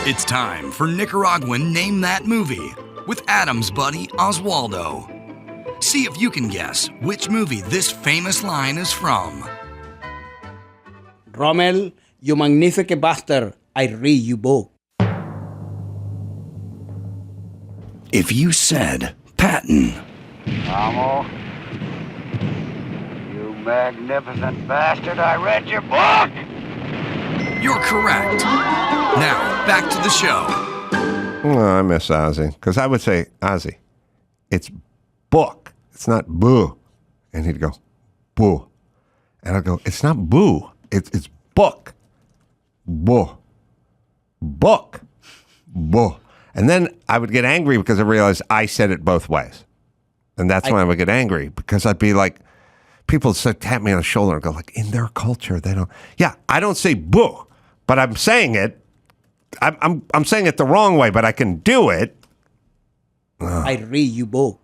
It's time for Nicaraguan Name That Movie with Adam's buddy Oswaldo. See if you can guess which movie this famous line is from. Rommel, you magnificent bastard, I read you book. If you said Patton, Rommel, you magnificent bastard, I read your book! you're correct. Now, back to the show. Oh, I miss Ozzy. Because I would say, Ozzy, it's book. It's not boo. And he'd go, boo. And I'd go, it's not boo. It's book. Boo. Book. Boo. And then I would get angry because I realized I said it both ways. And that's when I would get angry because I'd be like, people would tap me on the shoulder and go like, in their culture, they don't. Yeah, I don't say boo, but I'm saying it. I'm saying it the wrong way, but I can do it. I read you book.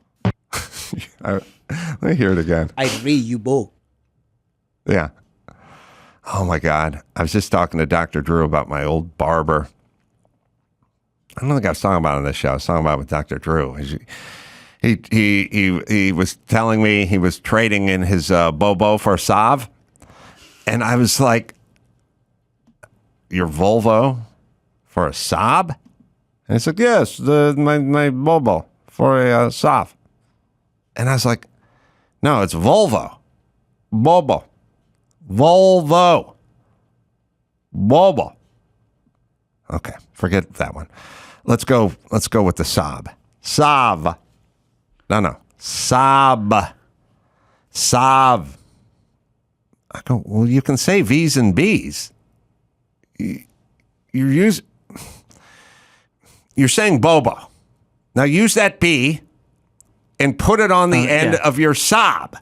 Let me hear it again. I read you book. Yeah. Oh my God. I was just talking to Dr. Drew about my old barber. I don't think I was talking about it on this show. I was talking about it with Dr. Drew. He was telling me he was trading in his Bobo for a Sav. And I was like, your Volvo for a Saab? And he said, yes, my Bobo for a Sav. And I was like, no, it's Volvo. Bobo. Volvo. Bobo. Okay, forget that one. Let's go with the Saab. Sav. No. Saab. Sav. I go, well, you can say V's and B's. You're saying Bobo. Now use that B and put it on the end of your Saab.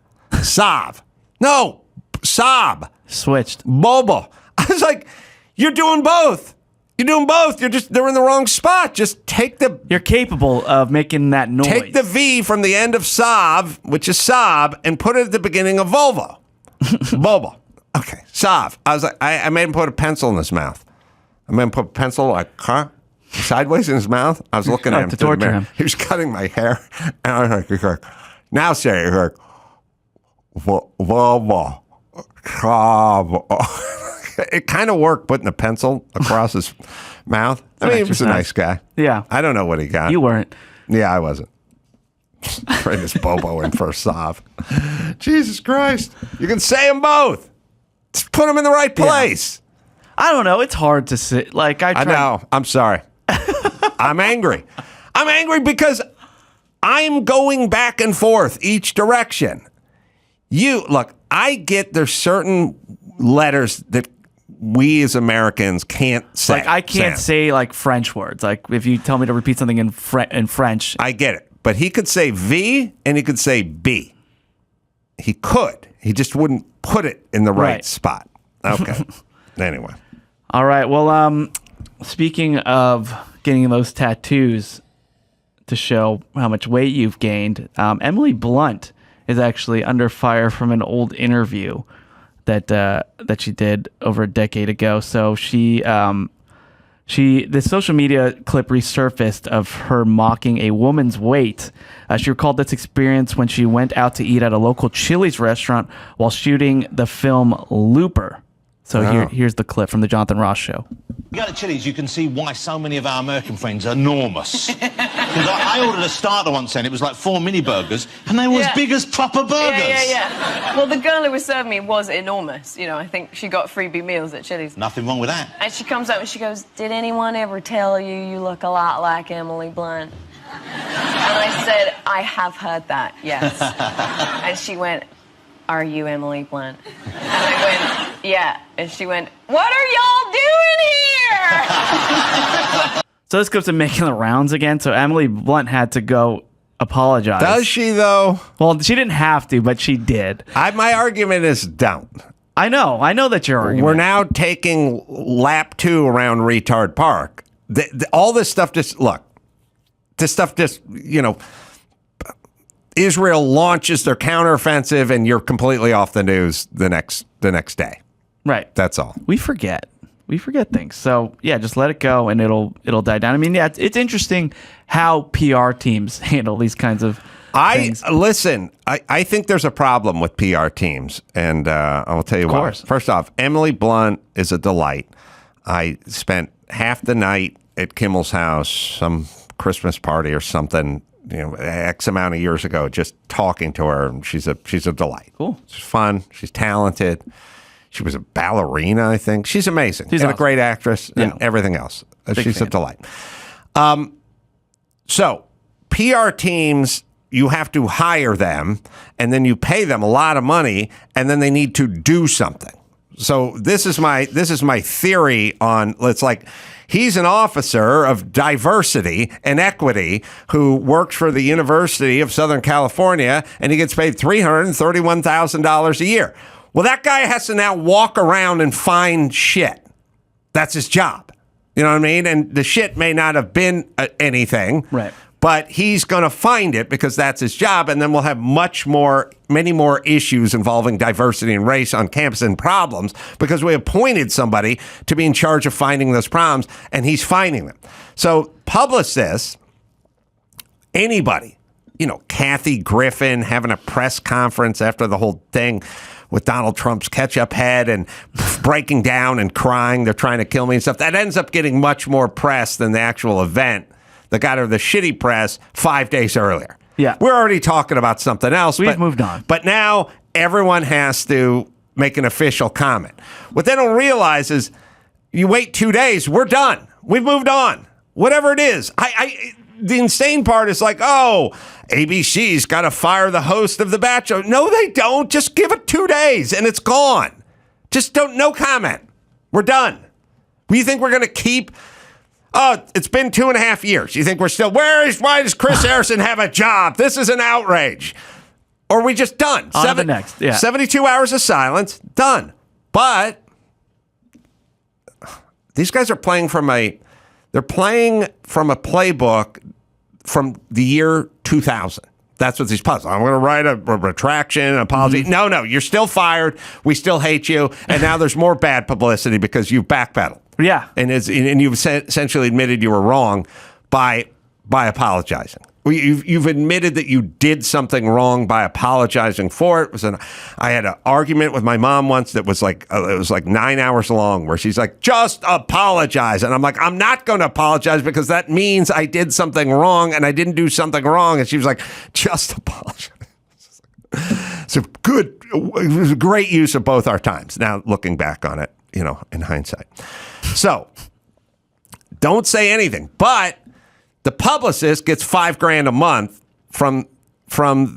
Sav. No, Saab. Switched. Bobo. I was like, you're doing both. You're doing both. They're in the wrong spot. Just take the... You're capable of making that noise. Take the V from the end of Sav, which is Saab, and put it at the beginning of Volvo. Bobo. Okay, Sav. I was like, I made him put a pencil in his mouth. I made him put a pencil like, sideways in his mouth. I was looking at him to through the torture mirror. him. He was cutting my hair. And I was like, now say it. Like, Volvo. Sav. It kind of worked putting the pencil across his mouth. I mean, he was a nice guy. Yeah. I don't know what he got. You weren't. Yeah, I wasn't. Trade this Bobo in for a Sav. Jesus Christ. You can say them both. Just put them in the right place. Yeah. I don't know. It's hard to say. Like, I know. I'm sorry. I'm angry. I'm angry because I'm going back and forth each direction. Look, I get there's certain letters that we as Americans can't say. Like, I can't say like French words. Like, if you tell me to repeat something in French. I get it. But he could say V and he could say B. He could. He just wouldn't put it in the right spot. Okay. Anyway. All right. Well, speaking of getting those tattoos to show how much weight you've gained, Emily Blunt is actually under fire from an old interview that she did over a decade ago. So the social media clip resurfaced of her mocking a woman's weight. She recalled this experience when she went out to eat at a local Chili's restaurant while shooting the film Looper. So here's the clip from the Jonathan Ross Show. You go to Chili's, you can see why so many of our American friends are enormous. Because I ordered a starter once and it was like 4 mini burgers and they were as big as proper burgers. Yeah. Well, the girl who was serving me was enormous. You know, I think she got freebie meals at Chili's. Nothing wrong with that. And she comes up and she goes, did anyone ever tell you look a lot like Emily Blunt? And I said, I have heard that, yes. And she went, are you Emily Blunt? And I went, yeah. And she went, what are y'all doing here? So this clip's been making the rounds again. So Emily Blunt had to go apologize. Does she, though? Well, she didn't have to, but she did. My argument is don't. I know that your argument. We're now taking lap 2 around Retard Park. All this stuff Israel launches their counteroffensive and you're completely off the news the next day. Right. That's all. We forget. we forget things. So yeah, just let it go and it'll die down. I mean, yeah, it's interesting how PR teams handle these kinds of things. I think there's a problem with PR teams, and I'll tell you why. First off, Emily Blunt is a delight. I spent half the night at Kimmel's house, some Christmas party or something, X amount of years ago, just talking to her. And she's a delight. Cool. She's fun. She's talented. She was a ballerina, I think. She's amazing. She's awesome. A great actress and everything else. She's a delight. So PR teams, you have to hire them, and then you pay them a lot of money, and then they need to do something. So this is my theory on, it's like, he's an officer of diversity and equity who works for the University of Southern California, and he gets paid $331,000 a year. Well, that guy has to now walk around and find shit. That's his job. You know what I mean? And the shit may not have been anything. Right. But he's going to find it because that's his job, and then we'll have many more issues involving diversity and race on campus and problems because we appointed somebody to be in charge of finding those problems, and he's finding them. So publicists, anybody, Kathy Griffin having a press conference after the whole thing with Donald Trump's ketchup head and breaking down and crying, they're trying to kill me and stuff, that ends up getting much more press than the actual event that got her the shitty press 5 days earlier. Yeah. We're already talking about something else. We've moved on. But now everyone has to make an official comment. What they don't realize is you wait 2 days, we're done. We've moved on. Whatever it is. The insane part is like, ABC's got to fire the host of The Bachelor. No, they don't. Just give it 2 days and it's gone. Just no comment. We're done. You think we're going to keep... Oh, it's been 2.5 years. You think we're still, why does Chris Harrison have a job? This is an outrage. Or are we just done? On to the next. Yeah. 72 hours of silence, done. But these guys are playing from a playbook from the year 2000. That's what these puzzles. I'm going to write a retraction, an apology. Mm-hmm. No, you're still fired. We still hate you. And now there's more bad publicity because you've backpedaled. Yeah. And you've essentially admitted you were wrong by apologizing. You've admitted that you did something wrong by apologizing for it. I had an argument with my mom once that was like, it was like 9 hours long, where she's like, just apologize. And I'm like, I'm not going to apologize because that means I did something wrong and I didn't do something wrong. And she was like, just apologize. So good. It was a great use of both our times. Now looking back on it, in hindsight. So don't say anything, but the publicist gets $5,000 a month from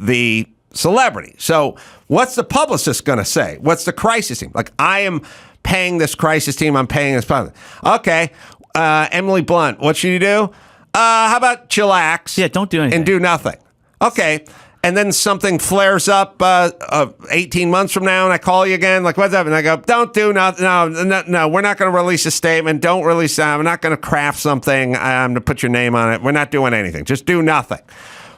the celebrity. So what's the publicist going to say? What's the crisis team? Like, I am paying this crisis team. I'm paying this publicist. Okay. Emily Blunt, what should you do? How about chillax? Yeah, don't do anything. And do nothing. Okay. And then something flares up 18 months from now, and I call you again, like, what's up? And I go, don't do nothing. No, we're not going to release a statement. Don't release that. I'm not going to craft something. I'm going to put your name on it. We're not doing anything. Just do nothing.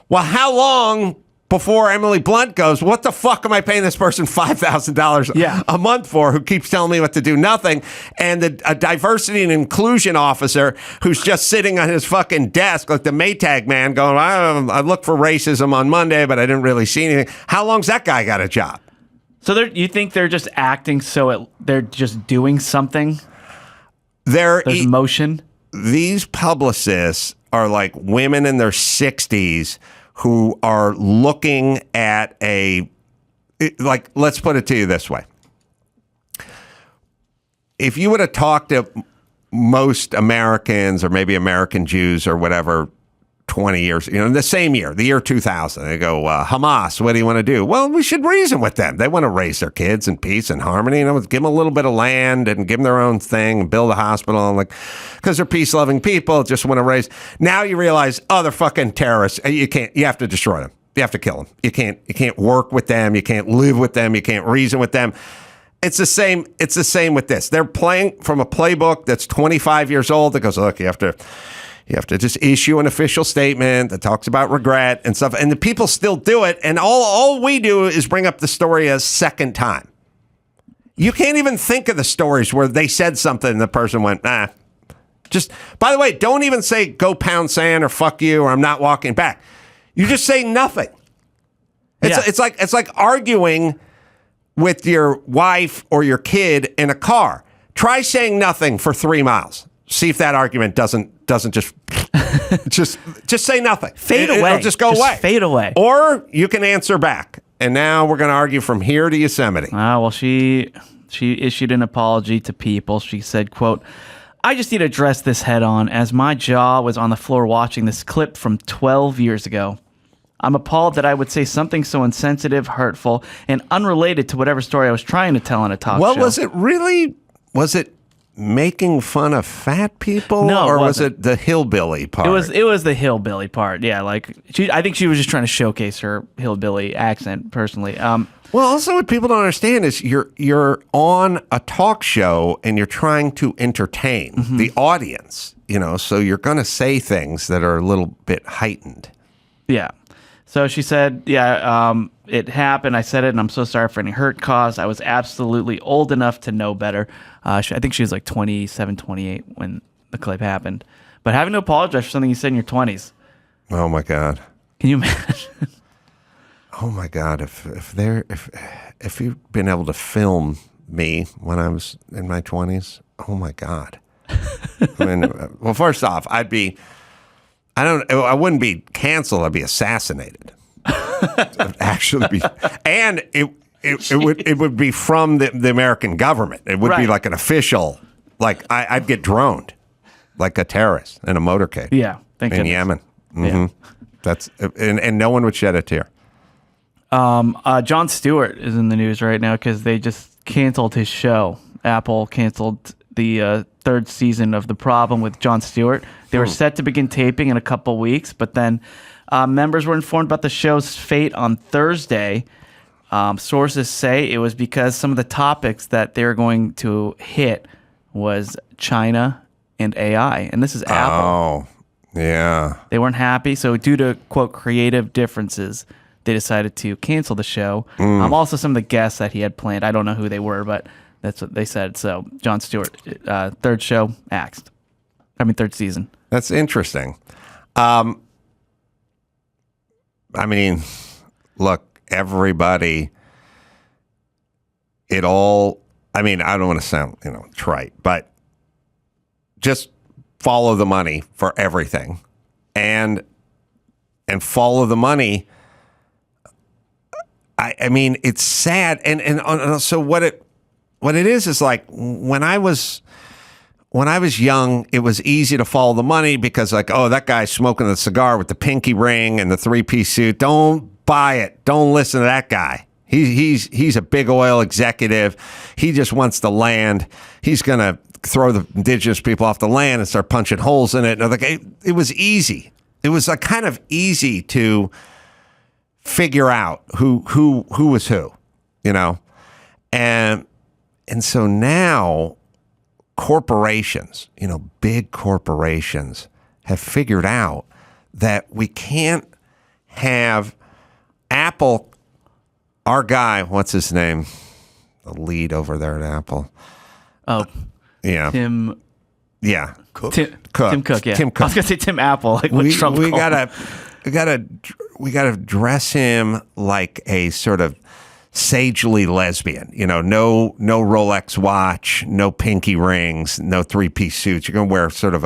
Well, how long before Emily Blunt goes, what the fuck am I paying this person $5,000 a month for, who keeps telling me what to do? Nothing. And a diversity and inclusion officer who's just sitting on his fucking desk like the Maytag man going, I looked for racism on Monday, but I didn't really see anything. How long's that guy got a job? So you think they're just acting they're just doing something? There's motion? These publicists are like women in their 60s who are looking at let's put it to you this way. If you would have talked to most Americans, or maybe American Jews or whatever, 20 years, in the same year, the year 2000, they go, Hamas, what do you want to do? Well, we should reason with them. They want to raise their kids in peace and harmony. Give them a little bit of land and give them their own thing, and build a hospital, and because they're peace-loving people, just want to raise. Now you realize, they're fucking terrorists. You have to destroy them. You have to kill them. You can't work with them. You can't live with them. You can't reason with them. It's the same with this. They're playing from a playbook that's 25 years old that goes, look, you have to just issue an official statement that talks about regret and stuff. And the people still do it. And all we do is bring up the story a second time. You can't even think of the stories where they said something and the person went, nah. Just, by the way, don't even say go pound sand or fuck you or I'm not walking back. You just say nothing. It's like arguing with your wife or your kid in a car. Try saying nothing for 3 miles. See if that argument doesn't just just say nothing. Fade away. It'll just go away. Fade away. Or you can answer back. And now we're going to argue from here to Yosemite. Well, she issued an apology to people. She said, quote, I just need to address this head on as my jaw was on the floor watching this clip from 12 years ago. I'm appalled that I would say something so insensitive, hurtful, and unrelated to whatever story I was trying to tell on a talk show. Well, was it making fun of fat people? No, or was it the hillbilly part? It was the hillbilly part. Yeah, like I think she was just trying to showcase her hillbilly accent personally. Well, also what people don't understand is you're on a talk show and you're trying to entertain the audience, so you're going to say things that are a little bit heightened. Yeah. So she said, it happened. I said it, and I'm so sorry for any hurt caused. I was absolutely old enough to know better. I think she was like 27, 28 when the clip happened. But having to apologize for something you said in your 20s. Oh, my God. Can you imagine? Oh, my God. If you've been able to film me when I was in my 20s, oh, my God. I mean, well, first off, I wouldn't be canceled. I'd be assassinated. It'd actually be, and it would be from the American government. It would be like an official, like I'd get droned, like a terrorist in a motorcade. Yeah, in Yemen. Yeah. That's and no one would shed a tear. Jon Stewart is in the news right now because they just canceled his show. Apple canceled the third season of The Problem with Jon Stewart. They were set to begin taping in a couple weeks, but then members were informed about the show's fate on Thursday. Sources say it was because some of the topics that they're going to hit was China and AI, and this is Apple. Oh, yeah. They weren't happy, so due to, quote, creative differences, they decided to cancel the show. Also, some of the guests that he had planned, I don't know who they were, but that's what they said. So, Jon Stewart, third show, axed. Third season. That's interesting. I mean, look, everybody, I don't want to sound, trite, but just follow the money for everything and follow the money. I mean, it's sad. And so what it is like when I was young, it was easy to follow the money because like, oh, that guy's smoking the cigar with the pinky ring and the 3-piece suit. Don't buy it. Don't listen to that guy. He's a big oil executive. He just wants the land. He's going to throw the indigenous people off the land and start punching holes in it. And it was easy. It was kind of easy to figure out who was who, and so now corporations, big corporations have figured out that we can't have Apple, our guy, what's his name? The lead over there at Apple. Oh, yeah. Tim. Yeah. Cook. Tim Cook. Yeah. Tim Cook. I was gonna say Tim Apple. Like what Trump we called gotta dress him like a sort of sagely lesbian. No Rolex watch, no pinky rings, no 3-piece suits. You're gonna wear sort of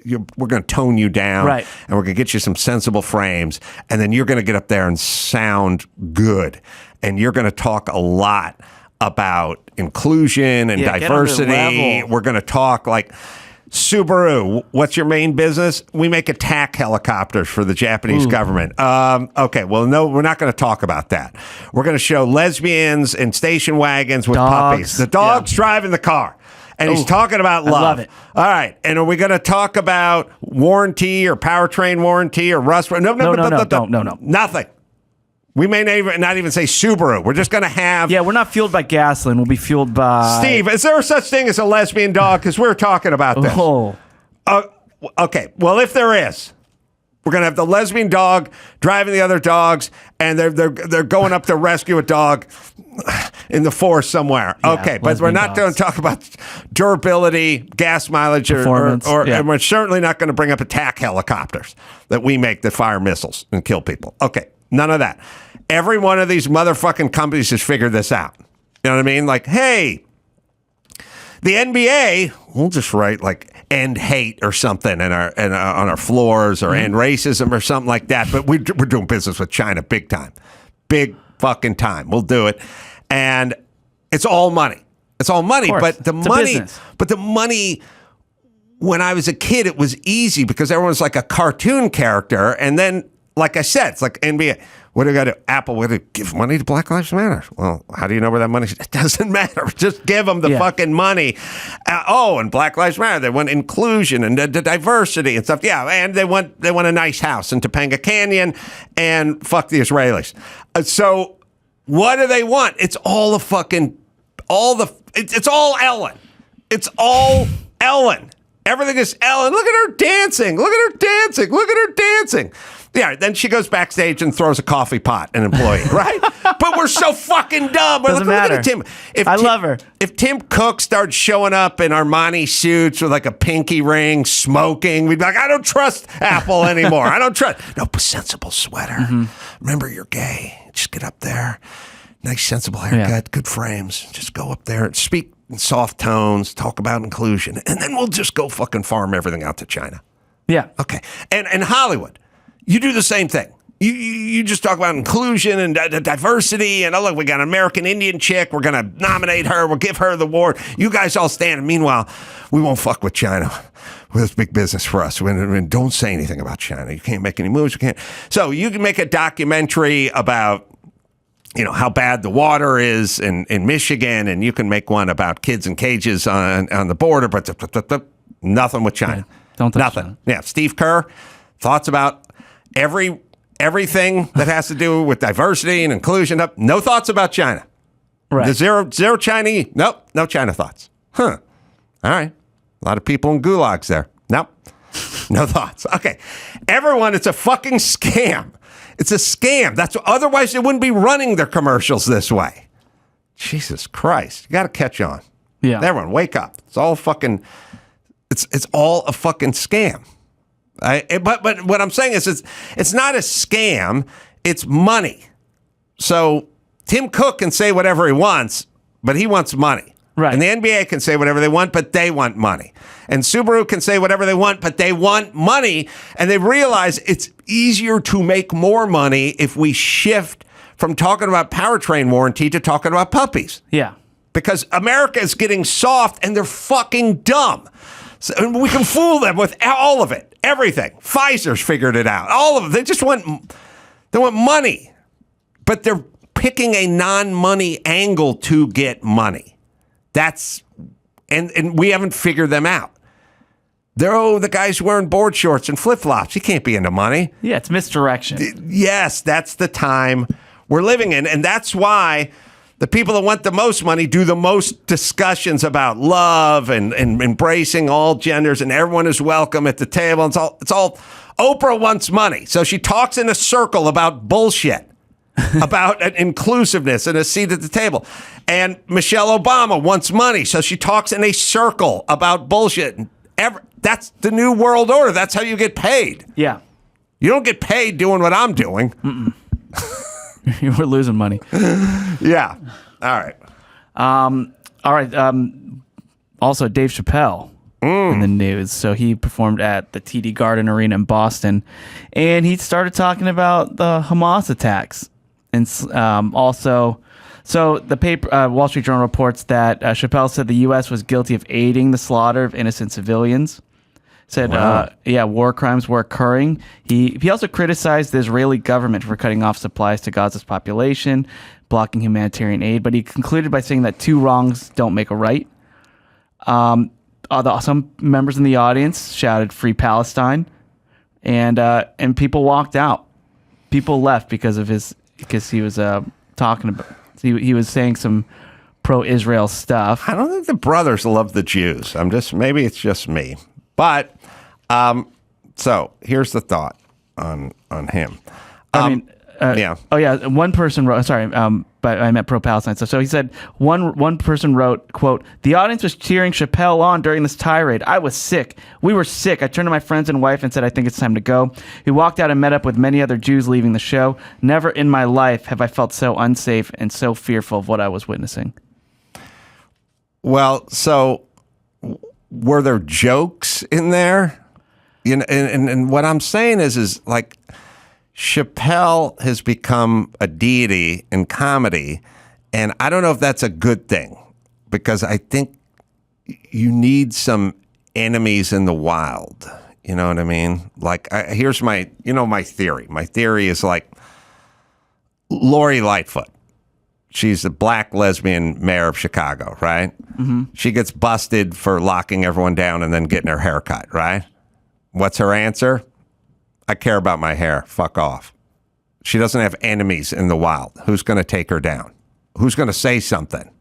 we're going to tone you down, right, and we're going to get you some sensible frames, and then you're going to get up there and sound good, and you're going to talk a lot about inclusion and diversity. We're going to talk like, Subaru, what's your main business? We make attack helicopters for the Japanese government. Okay, well, no, we're not going to talk about that. We're going to show lesbians in station wagons with puppies. The dog's driving the car. And he's talking about love. I love it. All right. And are we going to talk about warranty or powertrain warranty or rust? No. Nothing. We may not even say Subaru. We're just going to have... Yeah, we're not fueled by gasoline. We'll be fueled by... Steve, is there such thing as a lesbian dog? Because we're talking about this. Oh. Okay. Well, if there is, We're going to have the lesbian dog driving the other dogs, and they're going up to rescue a dog in the forest somewhere. Yeah, okay, but we're not going to talk about durability, gas mileage, or and we're certainly not going to bring up attack helicopters that we make that fire missiles and kill people. Okay, none of that. Every one of these motherfucking companies has figured this out. You know what I mean? Like, hey, the NBA, we'll just write like end hate or something on our floors, or end racism or something like that. But we're doing business with China big time. Big fucking time. We'll do it. And it's all money. It's all money. But the money, when I was a kid, it was easy because everyone's like a cartoon character. And then, like I said, it's like NBA. What do you got to do? Apple, what do you give money to Black Lives Matter? Well, how do you know where that money is? It doesn't matter. Just give them the fucking money. And Black Lives Matter. They want inclusion and the diversity and stuff. Yeah, and they want a nice house in Topanga Canyon, and fuck the Israelis. So what do they want? It's all it's all Ellen. It's all Ellen. Everything is Ellen. Look at her dancing. Look at her dancing. Look at her dancing. Yeah, then she goes backstage and throws a coffee pot at an employee, right? But we're so fucking dumb. Doesn't matter. Look at Tim. I love her. If Tim Cook started showing up in Armani suits with like a pinky ring, smoking, we'd be like, I don't trust Apple anymore. I don't trust. No, sensible sweater. Mm-hmm. Remember, you're gay. Just get up there. Nice, sensible haircut, good frames. Just go up there and speak in soft tones, talk about inclusion, and then we'll just go fucking farm everything out to China. Yeah. Okay. And Hollywood. You do the same thing. You just talk about inclusion and diversity, and look, we got an American Indian chick. We're going to nominate her. We'll give her the award. You guys all stand. And meanwhile, we won't fuck with China. Well, it's big business for us. Don't say anything about China. You can't make any moves. You can't. So you can make a documentary about, how bad the water is in Michigan, and you can make one about kids in cages on the border, but nothing with China. Yeah, don't touch nothing. China. Yeah, Steve Kerr, thoughts about everything that has to do with diversity and inclusion. No thoughts about China. Right. The zero Chinese. Nope. No China thoughts. Huh. All right. A lot of people in gulags there. Nope. No thoughts. Okay. Everyone, it's a fucking scam. It's a scam. Otherwise they wouldn't be running their commercials this way. Jesus Christ. You got to catch on. Yeah. Everyone, wake up. It's all fucking. It's all a fucking scam. But what I'm saying is it's not a scam, it's money. So Tim Cook can say whatever he wants, but he wants money. Right. And the NBA can say whatever they want, but they want money. And Subaru can say whatever they want, but they want money. And they realize it's easier to make more money if we shift from talking about powertrain warranty to talking about puppies. Yeah. Because America is getting soft and they're fucking dumb. So we can fool them with all of it. Everything. Pfizer's figured it out. All of them. They want money. But they're picking a non-money angle to get money. And we haven't figured them out. The guy's wearing board shorts and flip-flops. He can't be into money. Yeah, it's misdirection. Yes, that's the time we're living in. And that's why the people that want the most money do the most discussions about love and embracing all genders, and everyone is welcome at the table. It's all Oprah wants money. So she talks in a circle about bullshit, about inclusiveness and a seat at the table. And Michelle Obama wants money. So she talks in a circle about bullshit. That's the new world order. That's how you get paid. Yeah. You don't get paid doing what I'm doing. We're losing money. Yeah. All right. All right. Also, Dave Chappelle in the news. So he performed at the TD Garden Arena in Boston, and he started talking about the Hamas attacks. And also, so the paper, Wall Street Journal reports that Chappelle said the U.S. was guilty of aiding the slaughter of innocent civilians. Said, war crimes were occurring. He also criticized the Israeli government for cutting off supplies to Gaza's population, blocking humanitarian aid. But he concluded by saying that two wrongs don't make a right. Some members in the audience shouted "Free Palestine," and people walked out. People left because he was talking about. He was saying some pro-Israel stuff. I don't think the brothers love the Jews. Maybe it's just me. But, so here's the thought. him. I mean, yeah. Oh yeah, one person wrote. Sorry, but I meant pro-Palestine stuff. So he said one person wrote, "quote The audience was cheering Chapelle on during this tirade. I was sick. We were sick. I turned to my friends and wife and said, I think it's time to go. He walked out and met up with many other Jews leaving the show. Never in my life have I felt so unsafe and so fearful of what I was witnessing." Well, so were there jokes in there? You know, and what I'm saying is like Chapelle has become a deity in comedy, and I don't know if that's a good thing, because I think you need some enemies in the wild. You know what I mean? Like, here's my theory. My theory is like Lori Lightfoot. She's the black lesbian mayor of Chicago, right? Mm-hmm. She gets busted for locking everyone down and then getting her hair cut, right? What's her answer? I care about my hair. Fuck off. She doesn't have enemies in the wild. Who's going to take her down? Who's going to say something?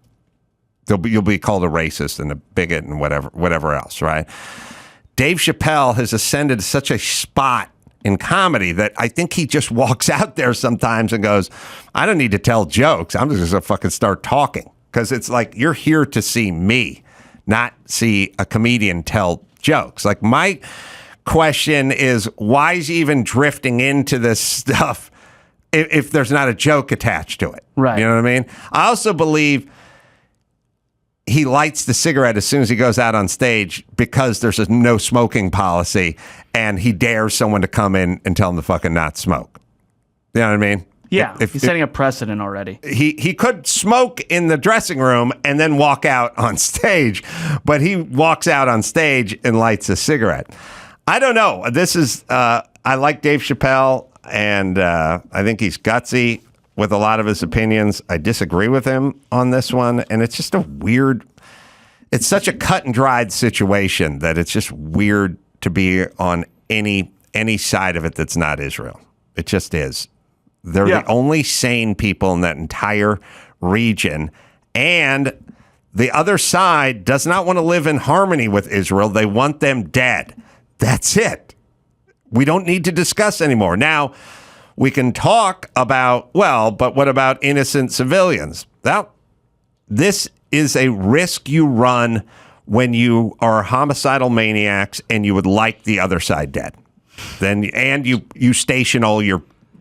You'll be called a racist and a bigot and whatever else, right? Dave Chappelle has ascended to such a spot in comedy that I think he just walks out there sometimes and goes, I don't need to tell jokes. I'm just going to fucking start talking. Because it's like, you're here to see me, not see a comedian tell jokes. Like, my question is, why is he even drifting into this stuff if there's not a joke attached to it? Right. You know what I mean? I also believe he lights the cigarette as soon as he goes out on stage because there's a no smoking policy, and he dares someone to come in and tell him to fucking not smoke. You know what I mean? Yeah, he's setting a precedent already. He could smoke in the dressing room and then walk out on stage, but he walks out on stage and lights a cigarette. I don't know. This is, I like Dave Chappelle, and I think he's gutsy with a lot of his opinions. I disagree with him on this one, and it's just a weird, it's such a cut and dried situation that it's just weird to be on any side of it that's not Israel. It just is. They're the only sane people in that entire region, and the other side does not want to live in harmony with Israel. They want them dead. That's it. We don't need to discuss anymore. Now, we can talk about, well, but what about innocent civilians? Well, this is a risk you run when you are homicidal maniacs and you would like the other side dead. And you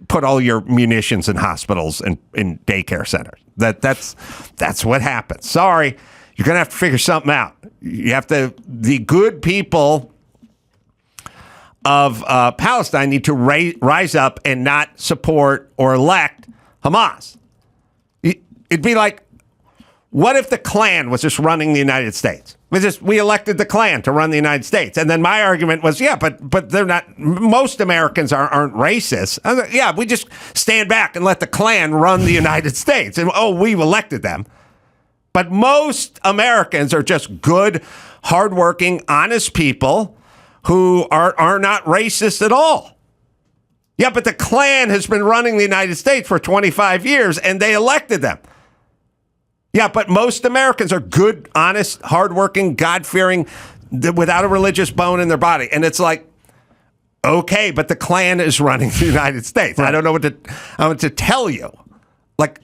put all your munitions in hospitals and in daycare centers. That's what happens. Sorry, you're going to have to figure something out. You have to, the good people of Palestine need to rise up and not support or elect Hamas. It'd be like, what if the Klan was just running the United States? We elected the Klan to run the United States. And then my argument was, yeah, but they're not, most Americans aren't racist. I was like, yeah, we just stand back and let the Klan run the United States. And, we've elected them. But most Americans are just good, hardworking, honest people who are not racist at all. Yeah, but the Klan has been running the United States for 25 years, and they elected them. Yeah, but most Americans are good, honest, hardworking, God-fearing, without a religious bone in their body. And it's like, okay, but the Klan is running the United States. Right. I don't know what to tell you. Like,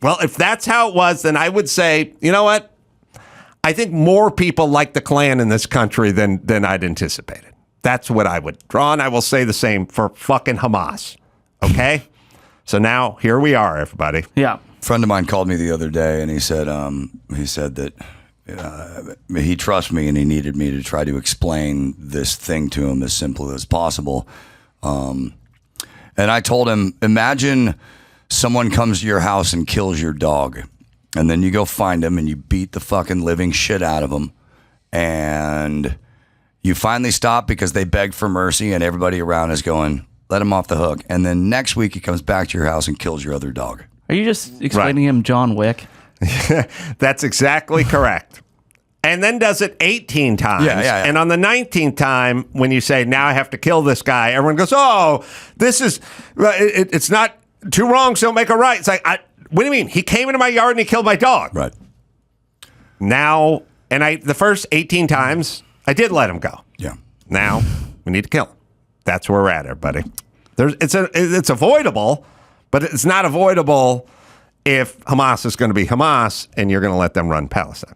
well, if that's how it was, then I would say, you know what? I think more people like the Klan in this country than I'd anticipated. That's what I would draw, and I will say the same for fucking Hamas. Okay? So now, here we are, everybody. Yeah. A friend of mine called me the other day, and he said that he trusts me and he needed me to try to explain this thing to him as simply as possible. And I told him, imagine someone comes to your house and kills your dog, and then you go find him and you beat the fucking living shit out of him, and you finally stop because they beg for mercy and everybody around is going, let him off the hook. And then next week he comes back to your house and kills your other dog. Are you just explaining him John Wick? That's exactly correct. And then does it 18 times. Yeah. And on the 19th time, when you say, now I have to kill this guy, everyone goes, oh, this is, it's not too wrong, so make a right. It's like, what do you mean? He came into my yard and he killed my dog. Right. Now, and the first 18 times, I did let him go. Yeah. Now, we need to kill him. That's where we're at, everybody. It's avoidable, but it's not avoidable if Hamas is going to be Hamas and you're going to let them run Palestine.